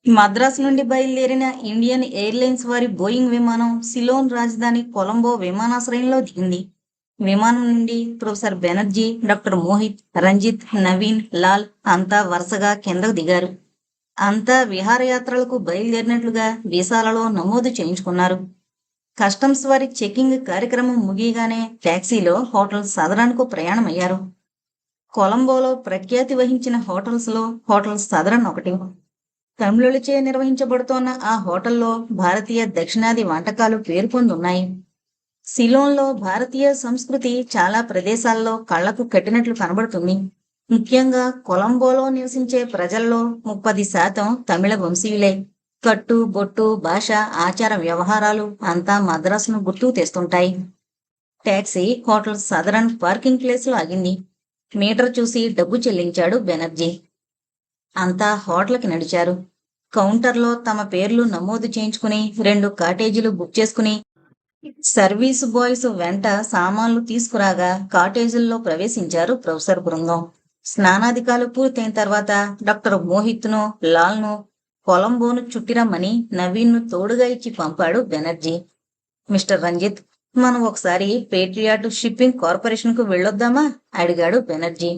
మద్రాసు నుండి బయలుదేరిన Indian airlines వారి బోయింగ్ విమానం సిలోన్ రాజధాని కొలంబో విమానాశ్రయంలో దిగింది. విమానం నుండి ప్రొఫెసర్ బెనర్జీ, డాక్టర్ మోహిత్, రంజిత్, నవీన్, లాల్ అంతా వరుసగా కిందకు దిగారు. అంతా విహారయాత్రలకు బయలుదేరినట్లుగా వీసాలలో నమోదు చేయించుకున్నారు. కస్టమ్స్ వారి చెకింగ్ కార్యక్రమం ముగియగానే టాక్సీలో హోటల్ సదరన్కు ప్రయాణమయ్యారు. కొలంబోలో ప్రఖ్యాతి వహించిన హోటల్స్లో హోటల్ సదరన్ ఒకటి. తమిళులచే నిర్వహించబడుతోన్న ఆ హోటల్లో భారతీయ దక్షిణాది వంటకాలు పేర్కొందున్నాయి. సిలోన్లో భారతీయ సంస్కృతి చాలా ప్రదేశాల్లో కళ్లకు కట్టినట్లు కనబడుతుంది. ముఖ్యంగా కొలంబోలో నివసించే ప్రజల్లో 30% తమిళ వంశీయులే. కట్టు బొట్టు భాష ఆచార వ్యవహారాలు అంతా మద్రాసును గుర్తుకు తెస్తుంటాయి. టాక్సీ హోటల్ సదరన్ పార్కింగ్ ప్లేస్లో ఆగింది. మీటర్ చూసి డబ్బు చెల్లించాడు బెనర్జీ. అంతా హోటల్కి నడిచారు. కౌంటర్లో తమ పేర్లు నమోదు చేయించుకుని 2 కాటేజీలు బుక్ చేసుకుని సర్వీసు బాయ్స్ వెంట సామాన్లు తీసుకురాగా కాటేజీల్లో ప్రవేశించారు ప్రొఫెసర్ బృందం. స్నానాధికాలు పూర్తయిన తర్వాత డాక్టర్ మోహిత్ను, లాల్ను కొలంబోను చుట్టిరమ్మని నవీన్ను తోడుగా ఇచ్చి పంపాడు బెనర్జీ. మిస్టర్ రంజిత్, మనం ఒకసారి పేట్రియాట్ షిప్పింగ్ కార్పొరేషన్కు వెళ్ళొద్దామా? అడిగాడు బెనర్జీ.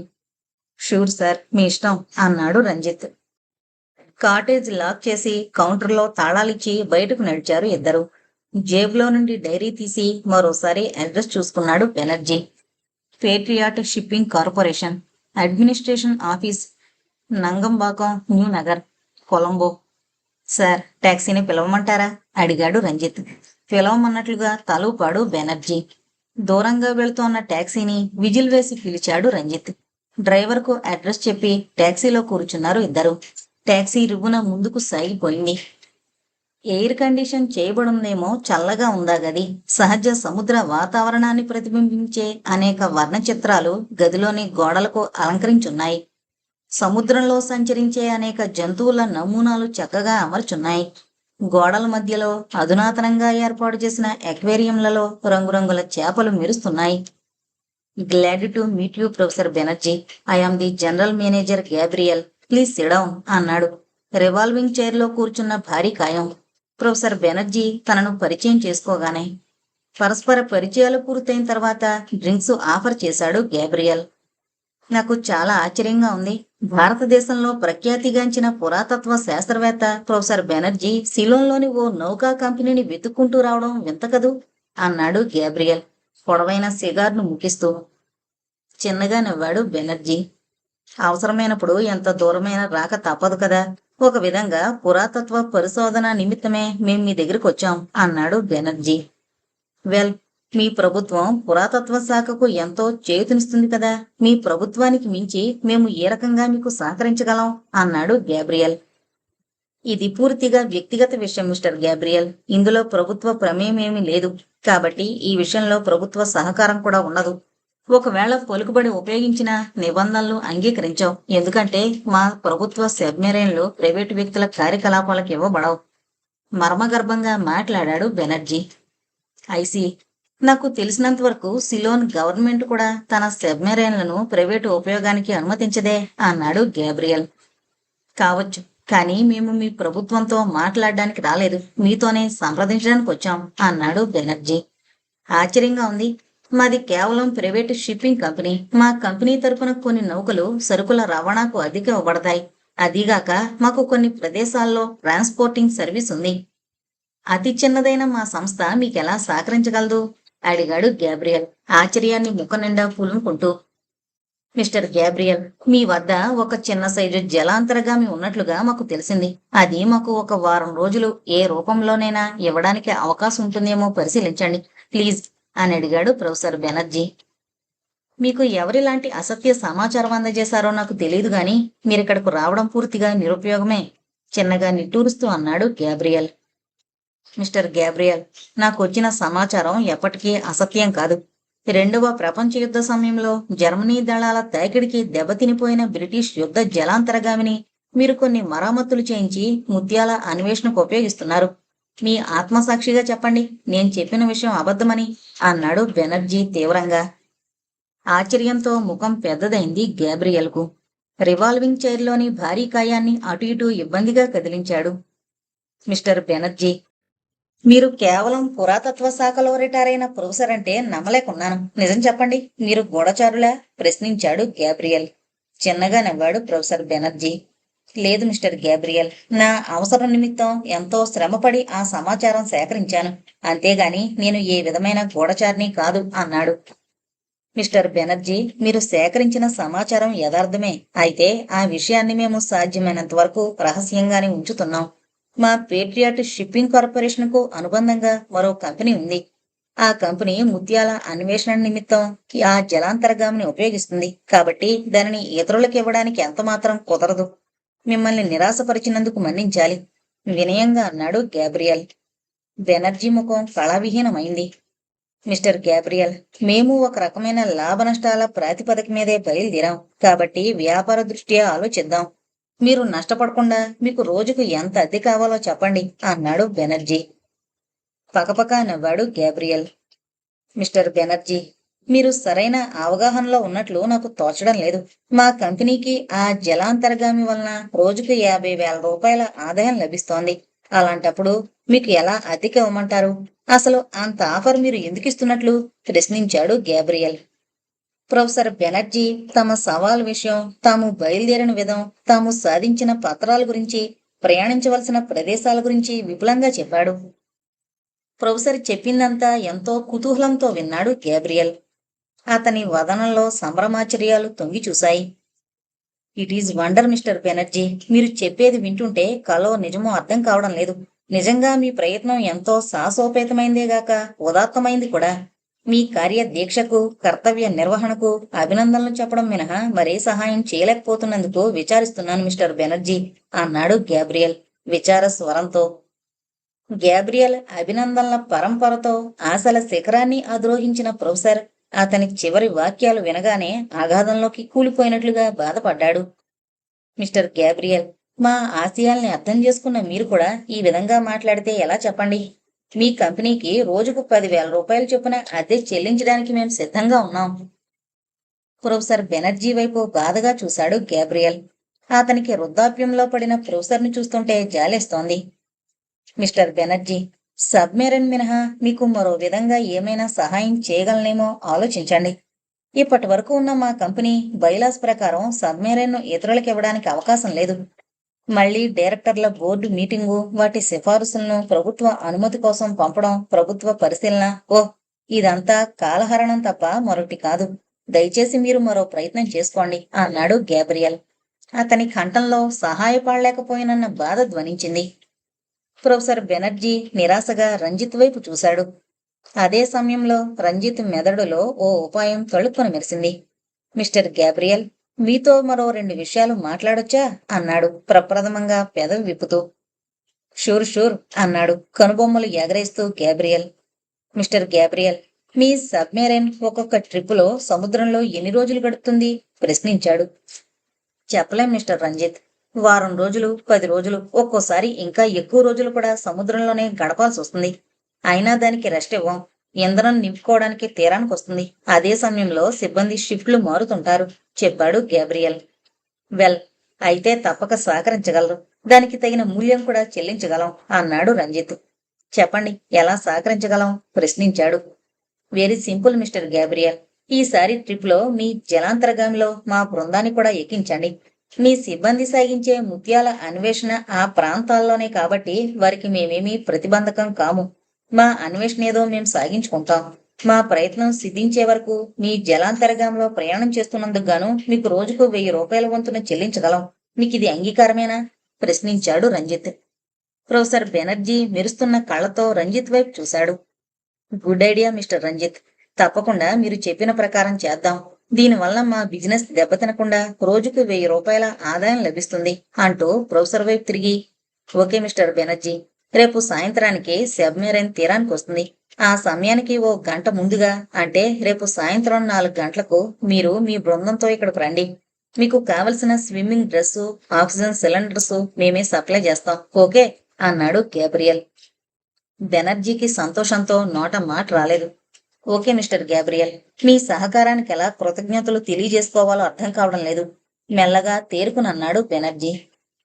షూర్ సార్, మీ ఇష్టం అన్నాడు రంజిత్. కాటేజ్ లాక్ చేసి కౌంటర్లో తాళాలిచ్చి బయటకు నడిచారు ఇద్దరు. జేబులో నుండి డైరీ తీసి మరోసారి అడ్రస్ చూసుకున్నాడు Banerjee. Patriot shipping corporation, administration office, Nungambakkam, new Nagar, Colombo. Sir, టాక్సీని పిలవమంటారా? అడిగాడు రంజిత్. పిలవమన్నట్లుగా తలూపాడు బెనర్జీ. దూరంగా వెళుతోన్న టాక్సీని విజిల్ వేసి పిలిచాడు రంజిత్. డ్రైవర్కు అడ్రస్ చెప్పి టాక్సీలో కూర్చున్నారు ఇద్దరు. టాక్సీ రివ్వున ముందుకు సాగిపోయింది. ఎయిర్ కండిషన్ చేయబడుందేమో, చల్లగా ఉందా గది. సహజ సముద్ర వాతావరణాన్ని ప్రతిబింబించే అనేక వర్ణ చిత్రాలు గదిలోని గోడలకు అలంకరించున్నాయి. సముద్రంలో సంచరించే అనేక జంతువుల నమూనాలు చక్కగా అమర్చున్నాయి. గోడల మధ్యలో అధునాతనంగా ఏర్పాటు చేసిన ఎక్వేరియంలలో రంగురంగుల చేపలు మెరుస్తున్నాయి. Glad to meet you professor Banerjee. I am the general manager Gabriel. Please sit down అన్నాడు. రివాల్వింగ్ చైర్లో కూర్చున్న భారీ కాయం. ప్రొఫెసర్ బెనర్జీ తనను పరిచయం చేసుకోగానే పరస్పర పరిచయాలు పూర్తయిన తర్వాత డ్రింక్స్ ఆఫర్ చేశాడు గ్యాబ్రియల్. నాకు చాలా ఆశ్చర్యంగా ఉంది. భారతదేశంలో ప్రఖ్యాతిగాంచిన పురాతత్వ శాస్త్రవేత్త ప్రొఫెసర్ బెనర్జీ సిలోన్లోని ఓ నౌకా కంపెనీని వెతుక్కుంటూ రావడం వింత కదూ అన్నాడు గ్యాబ్రియల్ పొడవైన సిగార్ను ముగిస్తూ. చిన్నగా నవ్వాడు బెనర్జీ. అవసరమైనప్పుడు ఎంత దూరమైనా రాక తప్పదు కదా. ఒక విధంగా పురాతత్వ పరిశోధన నిమిత్తమే మేం మీ దగ్గరికి వచ్చాం అన్నాడు బెనర్జీ. వెల్, మీ ప్రభుత్వం పురాతత్వ శాఖకు ఎంతో చేయూతనిస్తుంది కదా. మీ ప్రభుత్వానికి మించి మేము ఏ రకంగా మీకు సహకరించగలం అన్నాడు గ్యాబ్రియల్. ఇది పూర్తిగా వ్యక్తిగత విషయం మిస్టర్ గ్యాబ్రియల్. ఇందులో ప్రభుత్వ ప్రమేయమేమీ లేదు. కాబట్టి ఈ విషయంలో ప్రభుత్వ సహకారం కూడా ఉండదు. ఒకవేళ పలుకుబడి ఉపయోగించిన నిబంధనలు అంగీకరించాం. ఎందుకంటే మా ప్రభుత్వ సబ్మెరైన్లు ప్రైవేటు వ్యక్తుల కార్యకలాపాలకు ఇవ్వబడవు. మర్మగర్భంగా మాట్లాడాడు బెనర్జీ. ఐసీ, నాకు తెలిసినంత వరకు సిలోన్ గవర్నమెంట్ కూడా తన సబ్మెరైన్లను ప్రైవేటు ఉపయోగానికి అనుమతించదే అన్నాడు గ్యాబ్రియల్. కావచ్చు, కానీ మేము మీ ప్రభుత్వంతో మాట్లాడడానికి రాలేదు, మీతోనే సంప్రదించడానికి వచ్చాం అన్నాడు బెనర్జీ. ఆశ్చర్యంగా ఉంది. మాది కేవలం ప్రైవేటు షిప్పింగ్ కంపెనీ. మా కంపెనీ తరపున కొన్ని నౌకలు సరుకుల రవాణాకు అద్దెకి ఇవ్వబడతాయి. అదీగాక మాకు కొన్ని ప్రదేశాల్లో ట్రాన్స్పోర్టింగ్ సర్వీస్ ఉంది. అతి చిన్నదైన మా సంస్థ మీకెలా సహకరించగలదు అడిగాడు గ్యాబ్రియల్ ఆశ్చర్యాన్ని ముఖ నిండా పూలుకుంటూ. మిస్టర్ గ్యాబ్రియల్, మీ వద్ద ఒక చిన్న సైజు జలాంతరగామి ఉన్నట్లుగా మాకు తెలిసింది. అది మాకు ఒక వారం రోజులు ఏ రూపంలోనైనా ఇవ్వడానికి అవకాశం ఉంటుందేమో పరిశీలించండి ప్లీజ్ అని అడిగాడు ప్రొఫెసర్ బెనర్జీ. మీకు ఎవరిలాంటి అసత్య సమాచారం అందజేశారో నాకు తెలియదు గాని మీరిక్కడకు రావడం పూర్తిగా నిరుపయోగమే చిన్నగా నిట్టూరుస్తూ అన్నాడు గ్యాబ్రియల్. మిస్టర్ గ్యాబ్రియల్, నాకు వచ్చిన సమాచారం ఎప్పటికీ అసత్యం కాదు. 2వ ప్రపంచ యుద్ధ సమయంలో జర్మనీ దళాల తాకిడికి దెబ్బతినిపోయిన బ్రిటిష్ యుద్ధ జలాంతరగామిని మీరు కొన్ని మరామతులు చేయించి ముత్యాల అన్వేషణకు ఉపయోగిస్తున్నారు. మీ ఆత్మసాక్షిగా చెప్పండి, నేను చెప్పిన విషయం అబద్ధమని అన్నాడు బెనర్జీ తీవ్రంగా. ఆశ్చర్యంతో ముఖం పెద్దదైంది గ్యాబ్రియల్కు. రివాల్వింగ్ చైర్లోని భారీ కాయాన్ని అటు ఇటూ ఇబ్బందిగా కదిలించాడు. మిస్టర్ బెనర్జీ, మీరు కేవలం పురాతత్వ శాఖలో రిటైర్ అయిన ప్రొఫెసర్ అంటే నమ్మలేకున్నాను. నిజం చెప్పండి, మీరు గూఢచారులా? ప్రశ్నించాడు గ్యాబ్రియల్. చిన్నగా నవ్వాడు ప్రొఫెసర్ బెనర్జీ. లేదు మిస్టర్ గ్యాబ్రియల్, నా అవసరం నిమిత్తం ఎంతో శ్రమపడి ఆ సమాచారం సేకరించాను. అంతేగాని నేను ఏ విధమైన గూఢచారిని కాదు అన్నాడు. మిస్టర్ బెనర్జీ, మీరు సేకరించిన సమాచారం యథార్థమే. అయితే ఆ విషయాన్ని మేము సాధ్యమైనంత వరకు రహస్యంగానే ఉంచుతున్నాం. మా పేట్రియాట్ షిప్పింగ్ కార్పొరేషన్కు అనుబంధంగా మరో కంపెనీ ఉంది. ఆ కంపెనీ ముత్యాల అన్వేషణ నిమిత్తం ఆ జలాంతర్గామిని ఉపయోగిస్తుంది. కాబట్టి దానిని ఇతరులకు ఇవ్వడానికి ఎంతమాత్రం కుదరదు. మిమ్మల్ని నిరాశపరిచినందుకు మన్నించాలి, వినయంగా అన్నాడు గ్యాబ్రియల్. బెనర్జీ ముఖం కళావిహీనమైంది. మిస్టర్ గ్యాబ్రియల్, మేము ఒక రకమైన లాభ నష్టాల ప్రాతిపదిక మీదే బయలుదేరాం. కాబట్టి వ్యాపార దృష్ట్యా ఆలోచిద్దాం. మీరు నష్టపడకుండా మీకు రోజుకు ఎంత అద్దె కావాలో చెప్పండి అన్నాడు బెనర్జీ. పకపకా నవ్వాడు గ్యాబ్రియల్. మిస్టర్ బెనర్జీ, మీరు సరైన అవగాహనలో ఉన్నట్లు నాకు తోచడం లేదు. మా కంపెనీకి ఆ జలాంతర్గామి వలన రోజుకు 50,000 రూపాయల ఆదాయం లభిస్తోంది. అలాంటప్పుడు మీకు ఎలా అద్దెకి ఇవ్వమంటారు? అసలు అంత ఆఫర్ మీరు ఎందుకు ఇస్తున్నట్లు? ప్రశ్నించాడు గ్యాబ్రియల్. ప్రొఫెసర్ బెనర్జీ తమ సవాల్ విషయం, తాము బయలుదేరిన విధం, తాము సాధించిన పత్రాల గురించి, ప్రయాణించవలసిన ప్రదేశాల గురించి విపులంగా చెప్పాడు. ప్రొఫెసర్ చెప్పిందంతా ఎంతో కుతూహలంతో విన్నాడు గ్యాబ్రియల్. అతని వదనంలో సంభ్రమాచర్యాలు తొంగి చూశాయి. It is wonder mister Banerjee, మీరు చెప్పేది వింటుంటే కలో నిజమో అర్థం కావడం లేదు. నిజంగా మీ ప్రయత్నం ఎంతో సాహసోపేతమైందేగాక ఉదాత్తమైంది కూడా. మీ కార్యదీక్షకు, కర్తవ్య నిర్వహణకు అభినందనలు చెప్పడం మినహా మరే సహాయం చేయలేకపోతున్నందుకు విచారిస్తున్నాను మిస్టర్ బెనర్జీ అన్నాడు గ్యాబ్రియల్ విచార స్వరంతో. గ్యాబ్రియల్ అభినందనల పరంపరతో ఆశల శిఖరాన్ని అధిరోహించిన ప్రొఫెసర్ అతని చివరి వాక్యాలు వినగానే అగాధంలోకి కూలిపోయినట్లుగా బాధపడ్డాడు. మిస్టర్ గ్యాబ్రియల్, మా ఆశయాల్ని అర్థం చేసుకున్న మీరు కూడా ఈ విధంగా మాట్లాడితే ఎలా చెప్పండి? మీ కంపెనీకి రోజుకు 10,000 రూపాయలు చొప్పున అద్దె చెల్లించడానికి మేము సిద్ధంగా ఉన్నాం. ప్రొఫెసర్ బెనర్జీ వైపు బాధగా చూశాడు గ్యాబ్రియల్. అతనికి వృద్ధాప్యంలో పడిన ప్రొఫెసర్ని చూస్తుంటే జాలేస్తోంది. మిస్టర్ బెనర్జీ, సబ్మెరైన్ మినహా మీకు మరో విధంగా ఏమైనా సహాయం చేయగలనేమో ఆలోచించండి. ఇప్పటి వరకు ఉన్న మా కంపెనీ బైలాస్ ప్రకారం సబ్మెరైన్ను ఇతరులకు ఇవ్వడానికి అవకాశం లేదు. మళ్లీ డైరెక్టర్ల బోర్డు మీటింగు, వాటి సిఫారసులను ప్రభుత్వ అనుమతి కోసం పంపడం, ప్రభుత్వ పరిశీలన, ఇదంతా కాలహరణం తప్ప మరొకటి కాదు. దయచేసి మీరు మరో ప్రయత్నం చేసుకోండి అన్నాడు గ్యాబ్రియల్. అతని కంఠంలో సహాయపడలేకపోయినన్న బాధ ధ్వనించింది. ప్రొఫెసర్ బెనర్జీ నిరాశగా రంజిత్ వైపు చూశాడు. అదే సమయంలో రంజిత్ మెదడులో ఓ ఉపాయం తళుక్కున మెరిసింది. మిస్టర్ గ్యాబ్రియల్, మీతో మరో 2 విషయాలు మాట్లాడొచ్చా అన్నాడు ప్రప్రథమంగా పెదవి విప్పుతూ. షూర్ షూర్ అన్నాడు కనుబొమ్మలు ఎగరేస్తూ గ్యాబ్రియల్. మిస్టర్ గ్యాబ్రియల్, మీ సబ్మెరైన్ ఒక్కొక్క ట్రిప్పులో సముద్రంలో ఎన్ని రోజులు గడుపుతుంది? ప్రశ్నించాడు. చెప్పలేం మిస్టర్ రంజిత్. వారం రోజులు, 10 రోజులు, ఒక్కోసారి ఇంకా ఎక్కువ రోజులు కూడా సముద్రంలోనే గడపాల్సి వస్తుంది. అయినా దానికి రెస్ట్ ఇవ్వం. ఇంధనం నింపుకోవడానికి తీరానికి వస్తుంది. అదే సమయంలో సిబ్బంది షిఫ్ట్లు మారుతుంటారు చెప్పాడు గ్యాబ్రియల్. వెల్, అయితే తప్పక సహకరించగలరు. దానికి తగిన మూల్యం కూడా చెల్లించగలం అన్నాడు రంజిత్. చెప్పండి, ఎలా సహకరించగలం? ప్రశ్నించాడు. Very simple mister Gabriel. ఈసారి ట్రిప్లో మీ జలాంతర్గామిలో మా బృందాన్ని కూడా ఎక్కించండి. మీ సిబ్బంది సాగించే ముత్యాల అన్వేషణ ఆ ప్రాంతాల్లోనే కాబట్టి వారికి మేమేమీ ప్రతిబంధకం కాము. మా అన్వేషణ ఏదో మేం సాగించుకుంటాం. మా ప్రయత్నం సిద్ధించే వరకు మీ జలాంతర్గాంలో ప్రయాణం చేస్తున్నందుకు గాను మీకు రోజుకు 1000 రూపాయల వంతున చెల్లించగలం. మీకిది అంగీకారమేనా? ప్రశ్నించాడు రంజిత్. ప్రొఫెసర్ బెనర్జీ మెరుస్తున్న కళ్లతో రంజిత్ వైపు చూశాడు. Good idea mister Ranjith. తప్పకుండా మీరు చెప్పిన ప్రకారం చేద్దాం. దీనివల్ల మా బిజినెస్ దెబ్బతినకుండా రోజుకు 1000 రూపాయల ఆదాయం లభిస్తుంది అంటూ ప్రొఫెసర్ వైపు తిరిగి, ఓకే మిస్టర్ బెనర్జీ, రేపు సాయంత్రానికి సబ్మెరైన్ తీరానికి వస్తుంది. ఆ సమయానికి ఓ గంట ముందుగా, అంటే రేపు సాయంత్రం 4 గంటలకు మీరు మీ బృందంతో ఇక్కడికి రండి. మీకు కావలసిన స్విమ్మింగ్ డ్రెస్సు, ఆక్సిజన్ సిలిండర్సు మేమే సప్లై చేస్తాం. ఓకే అన్నాడు గ్యాబ్రియల్. బెనర్జీకి సంతోషంతో నోట మాట రాలేదు. ఓకే మిస్టర్ గ్యాబ్రియల్, మీ సహకారానికి ఎలా కృతజ్ఞతలు తెలియజేసుకోవాలో అర్థం కావడం లేదు. మెల్లగా తేరుకునన్నాడు బెనర్జీ.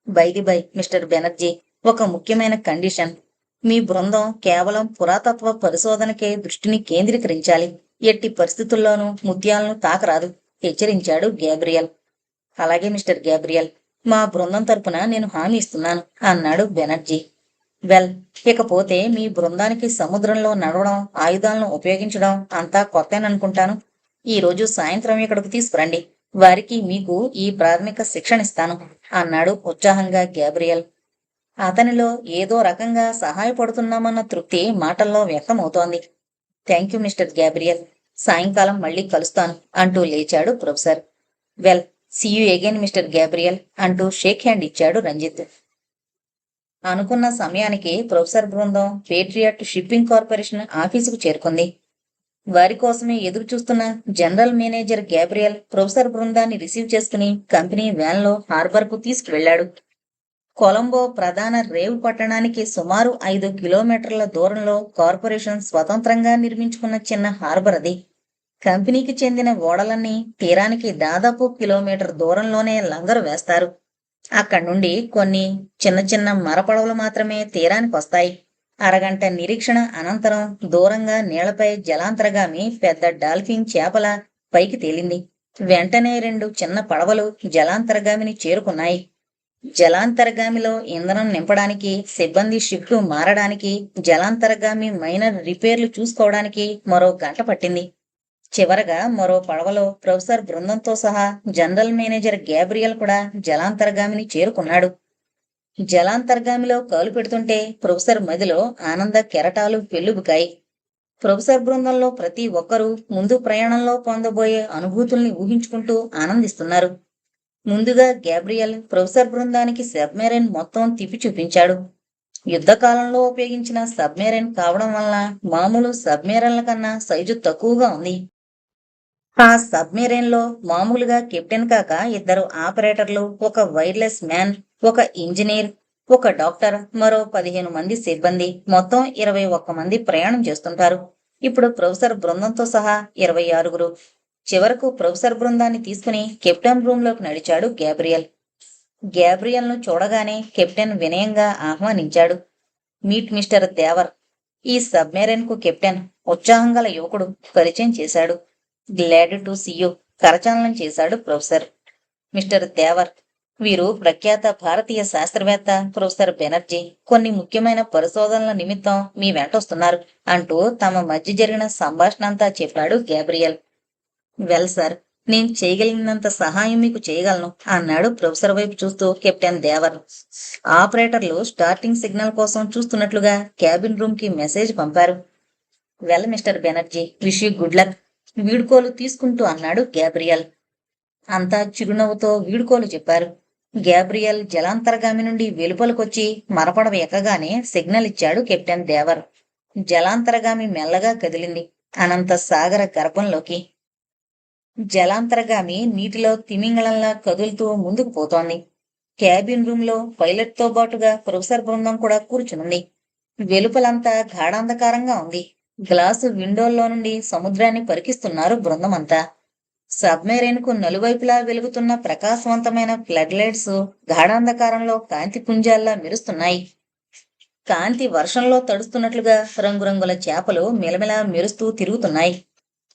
బై మిస్టర్ బెనర్జీ, ఒక ముఖ్యమైన కండిషన్. మీ బృందం కేవలం పురాతత్వ పరిశోధనకే దృష్టిని కేంద్రీకరించాలి. ఎట్టి పరిస్థితుల్లోనూ ముత్యాలను తాకరాదు, హెచ్చరించాడు గ్యాబ్రియల్. అలాగే మిస్టర్ గ్యాబ్రియల్, మా బృందం తరపున నేను హామీ ఇస్తున్నాను అన్నాడు బెనర్జీ. వెల్, ఇకపోతే మీ బృందానికి సముద్రంలో నడవడం, ఆయుధాలను ఉపయోగించడం అంతా కొత్తేననుకుంటాను. ఈరోజు సాయంత్రం ఇక్కడికి తీసుకురండి. వారికి మీకు ఈ ప్రాథమిక శిక్షణ ఇస్తాను అన్నాడు ఉత్సాహంగా గ్యాబ్రియల్. అతనిలో ఏదో రకంగా సహాయపడుతున్నామన్న తృప్తి మాటల్లో వ్యక్తమవుతోంది. థ్యాంక్ యూ మిస్టర్ గ్యాబ్రియల్, సాయంకాలం మళ్ళీ కలుస్తాను అంటూ లేచాడు professor. Well, see you again mister Gabriel అంటూ షేక్ హ్యాండ్ ఇచ్చాడు రంజిత్. అనుకున్న సమయానికి ప్రొఫెసర్ బృందం పేట్రియాట్ షిప్పింగ్ కార్పొరేషన్ ఆఫీసుకు చేరుకుంది. వారి కోసమే ఎదురు చూస్తున్న జనరల్ మేనేజర్ గ్యాబ్రియల్ ప్రొఫెసర్ బృందాన్ని రిసీవ్ చేసుకుని కంపెనీ వ్యాన్లో హార్బర్కు తీసుకువెళ్లాడు. కొలంబో ప్రధాన రేవు పట్టణానికి సుమారు 5 కిలోమీటర్ల దూరంలో కార్పొరేషన్ స్వతంత్రంగా నిర్మించుకున్న చిన్న హార్బర్ అది. కంపెనీకి చెందిన ఓడలన్నీ తీరానికి దాదాపు కిలోమీటర్ దూరంలోనే లంగరు వేస్తారు. అక్కడి నుండి కొన్ని చిన్న చిన్న మరపడవలు మాత్రమే తీరానికి వస్తాయి. అరగంట నిరీక్షణ అనంతరం దూరంగా నీళ్లపై జలాంతర్గామి పెద్ద డాల్ఫిన్ చేపల పైకి తేలింది. వెంటనే 2 చిన్న పడవలు జలాంతర్గామిని చేరుకున్నాయి. జలాంతర్గామిలో ఇంధనం నింపడానికి, సిబ్బంది షిఫ్టు మారడానికి, జలాంతర్గామి మైనర్ రిపేర్లు చూసుకోవడానికి మరో గంట పట్టింది. చివరగా మరో పడవలో ప్రొఫెసర్ బృందంతో సహా జనరల్ మేనేజర్ గ్యాబ్రియల్ కూడా జలాంతర్గామిని చేరుకున్నాడు. జలాంతర్గామిలో కాలు పెడుతుంటే ప్రొఫెసర్ మదిలో ఆనంద కెరటాలు పెళ్లుబుకాయి. ప్రొఫెసర్ బృందంలో ప్రతి ఒక్కరూ ముందు ప్రయాణంలో పొందబోయే అనుభూతుల్ని ఊహించుకుంటూ ఆనందిస్తున్నారు. ముందుగా గ్యాబ్రియల్ ప్రొఫెసర్ బృందానికి సబ్మెరైన్ మొత్తం తిప్పి చూపించాడు. యుద్ధకాలంలో ఉపయోగించిన సబ్మెరైన్ కావడం వలన మామూలు సబ్మెరైన్ల కన్నా సైజు తక్కువగా ఉంది. ఆ సబ్మెరైన్ లో మామూలుగా కెప్టెన్ కాక 2 ఆపరేటర్లు, ఒక వైర్లెస్ మ్యాన్, ఒక ఇంజనీర్, ఒక డాక్టర్, మరో 15 మంది సిబ్బంది, మొత్తం 21 మంది ప్రయాణం చేస్తుంటారు. ఇప్పుడు ప్రొఫెసర్ బృందంతో సహా 26. చివరకు ప్రొఫెసర్ బృందాన్ని తీసుకుని కెప్టెన్ రూమ్ లోకి నడిచాడు గ్యాబ్రియల్. గ్యాబ్రియల్ ను చూడగానే కెప్టెన్ వినయంగా ఆహ్వానించాడు. మీట్ మిస్టర్ దేవర్, ఈ సబ్మెరైన్ కు కెప్టెన్, ఉత్సాహం గల యువకుడు, పరిచయం చేశాడు. గ్లాడ్ టు సీ యూ, కరచాలనం చేశాడు ప్రొఫెసర్. మిస్టర్ దేవర్, వీరు ప్రఖ్యాత భారతీయ శాస్త్రవేత్త ప్రొఫెసర్ బెనర్జీ కొన్ని ముఖ్యమైన పరిశోధనల నిమిత్తం మీ వెంటొస్తున్నారు అంటూ తమ మధ్య జరిగిన సంభాషణ అంతా చెప్పాడు గ్యాబ్రియల్. వెల్ సార్, నేను చేయగలిగినంత సహాయం మీకు చేయగలను అన్నాడు ప్రొఫెసర్ వైపు చూస్తూ కెప్టెన్ దేవర్. ఆపరేటర్లు స్టార్టింగ్ సిగ్నల్ కోసం చూస్తున్నట్లుగా క్యాబిన్ రూమ్ కి మెసేజ్ పంపారు. Well mister Banerjee, wish you good luck, వీడుకోలు తీసుకుంటూ అన్నాడు గ్యాబ్రియల్. అంతా చిరునవ్వుతో వీడుకోలు చెప్పారు. గ్యాబ్రియల్ జలాంతర్గామి నుండి వెలుపలకొచ్చి మరపడవ ఎక్కగానే సిగ్నల్ ఇచ్చాడు కెప్టెన్ దేవర్. జలాంతర్గామి మెల్లగా కదిలింది అనంత సాగర గర్భంలోకి. జలాంతర్గామి నీటిలో తిమింగళంలా కదులుతూ ముందుకు పోతోంది. క్యాబిన్ రూమ్ లో పైలట్ తో పాటుగా ప్రొఫెసర్ బృందం కూడా కూర్చునుంది. వెలుపలంతా గాఢాంధకారంగా ఉంది. గ్లాసు విండోల్లో నుండి సముద్రాన్ని పరికిస్తున్నారు బృందమంతా. సబ్మెరైన్ కు నలువైపులా వెలుగుతున్న ప్రకాశవంతమైన ఫ్లడ్ లైట్స్ గాఢాంధకారంలో కాంతి పుంజాల్లా మెరుస్తున్నాయి. కాంతి వర్షంలో తడుస్తున్నట్లుగా రంగురంగుల చేపలు మెలమెలా మెరుస్తూ తిరుగుతున్నాయి.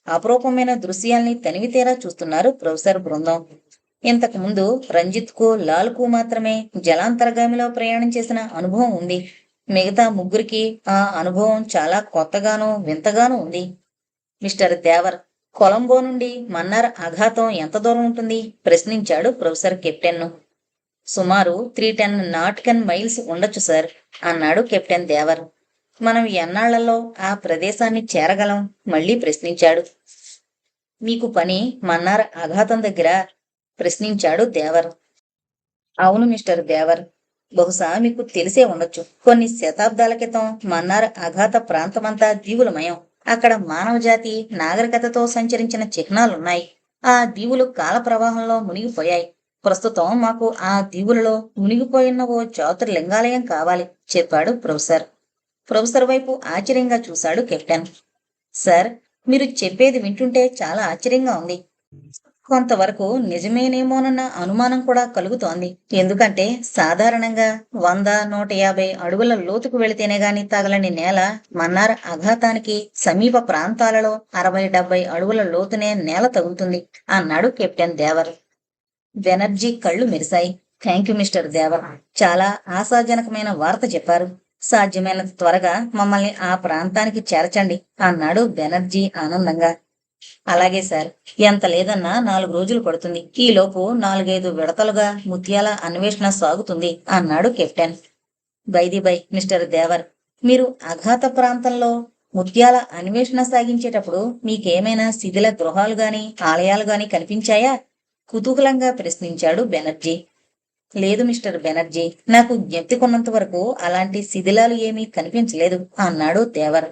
అపరూపమైన దృశ్యాల్ని తనివితేరా చూస్తున్నారు ప్రొఫెసర్ బృందం. ఇంతకు ముందు రంజిత్ కు, లాల్ కు మాత్రమే జలాంతర్గామిలో ప్రయాణం చేసిన అనుభవం ఉంది. మిగతా ముగ్గురికి ఆ అనుభవం చాలా కొత్తగానూ వింతగానూ ఉంది. మిస్టర్ దేవర్, కొలంబో నుండి మన్నార్ అఘాతం ఎంత దూరం ఉంటుంది ప్రశ్నించాడు ప్రొఫెసర్ కెప్టెన్ ను. సుమారు 310 నాటికల్ మైల్స్ ఉండొచ్చు సార్ అన్నాడు కెప్టెన్ దేవర్. మనం ఎన్నాళ్లలో ఆ ప్రదేశాన్ని చేరగలం మళ్ళీ ప్రశ్నించాడు. మీకు పని మన్నార్ అఘాతం దగ్గర ప్రశ్నించాడు దేవర్. అవును మిస్టర్ దేవర్, బహుశా మీకు తెలిసే ఉండొచ్చు. కొన్ని శతాబ్దాల క్రితం మన్నార్ అఘాత ప్రాంతమంతా దీవులమయం. అక్కడ మానవ జాతి నాగరికతతో సంచరించిన చిహ్నాలున్నాయి. ఆ దీవులు కాల ప్రవాహంలో మునిగిపోయాయి. ప్రస్తుతం మాకు ఆ దీవులలో మునిగిపోయిన ఓ జ్యోతిర్లింగాలయం కావాలి చెప్పాడు ప్రొఫెసర్. ప్రొఫెసర్ వైపు ఆశ్చర్యంగా చూశాడు కెప్టెన్. సార్, మీరు చెప్పేది వింటుంటే చాలా ఆశ్చర్యంగా ఉంది. కొంతవరకు నిజమేనేమోనన్న అనుమానం కూడా కలుగుతోంది. ఎందుకంటే సాధారణంగా 100-150 అడుగుల లోతుకు వెళితేనే గాని తగలని నేల మన్నార్ అఘాతానికి సమీప ప్రాంతాలలో 60-70 అడుగుల లోతునే నేల తగులుతుంది అన్నాడు కెప్టెన్ దేవర్. బెనర్జీ కళ్ళు మెరిశాయి. థ్యాంక్ యూ మిస్టర్ దేవర్. చాలా ఆశాజనకమైన వార్త చెప్పారు. సాధ్యమైనంత త్వరగా మమ్మల్ని ఆ ప్రాంతానికి చేర్చండి అన్నాడు బెనర్జీ ఆనందంగా. అలాగే సార్. ఎంత లేదన్నా 4 రోజులు పడుతుంది. ఈలోపు 4-5 విడతలుగా ముత్యాల అన్వేషణ సాగుతుంది అన్నాడు కెప్టెన్. బై మిస్టర్ దేవర్, మీరు అఘాత ప్రాంతంలో ముత్యాల అన్వేషణ సాగించేటప్పుడు మీకేమైనా శిథిల గృహాలు గాని ఆలయాలు గాని కనిపించాయా? కుతూహలంగా ప్రశ్నించాడు బెనర్జీ. లేదు మిస్టర్ బెనర్జీ, నాకు జ్ఞప్తికున్నంత వరకు అలాంటి శిథిలాలు ఏమీ కనిపించలేదు అన్నాడు దేవర్.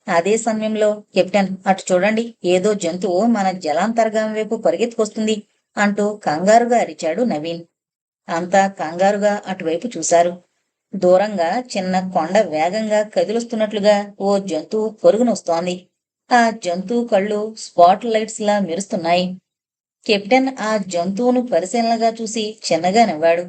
అదే సమయంలో కెప్టెన్, అటు చూడండి, ఏదో జంతువు మన జలాంతర్గామి వైపు పరిగెత్తుకొస్తుంది అంటూ కంగారుగా అరిచాడు నవీన్. అంతా కంగారుగా అటువైపు చూశారు. దూరంగా చిన్న కొండ వేగంగా కదిలొస్తున్నట్లుగా ఓ జంతువు పొరుగునొస్తోంది. ఆ జంతువు కళ్ళు స్పాట్ లైట్స్ లా మెరుస్తున్నాయి. కెప్టెన్ ఆ జంతువును పరిశీలనగా చూసి చిన్నగా నవ్వాడు.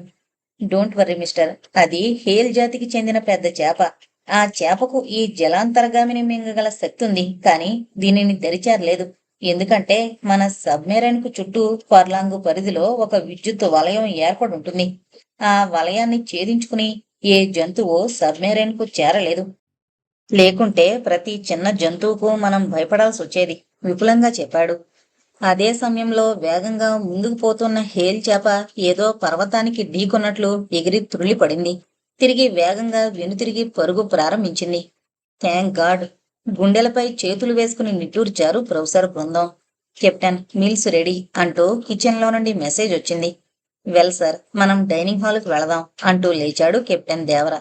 డోంట్ వర్రీ మిస్టర్, అది హేల్ జాతికి చెందిన పెద్ద చేప. ఆ చేపకు ఈ జలాంతర్గామిని మింగగల శక్తి ఉంది, కానీ దీనిని దరిచేరలేదు. ఎందుకంటే మన సబ్మెరైన్ కు చుట్టూ పర్లాంగు పరిధిలో ఒక విద్యుత్ వలయం ఏర్పడి ఉంటుంది. ఆ వలయాన్ని ఛేదించుకుని ఏ జంతువు సబ్మెరైన్ కు చేరలేదు. లేకుంటే ప్రతి చిన్న జంతువుకు మనం భయపడాల్సి వచ్చేది, విపులంగా చెప్పాడు. అదే సమయంలో వేగంగా ముందుకు పోతున్న హేల్ చేప ఏదో పర్వతానికి ఢీకొన్నట్లు ఎగిరి తుళ్ళిపడింది. తిరిగి వేగంగా వెనుతిరిగి పరుగు ప్రారంభించింది. Thank God! గుండెలపై చేతులు వేసుకుని నిట్టూర్చారు ప్రొఫెసర్ బృందం. కెప్టెన్, మీల్స్ రెడీ అంటూ కిచెన్లో నుండి మెసేజ్ వచ్చింది. వెల్ సార్, మనం డైనింగ్ హాల్కి వెళదాం అంటూ లేచాడు కెప్టెన్ దేవర.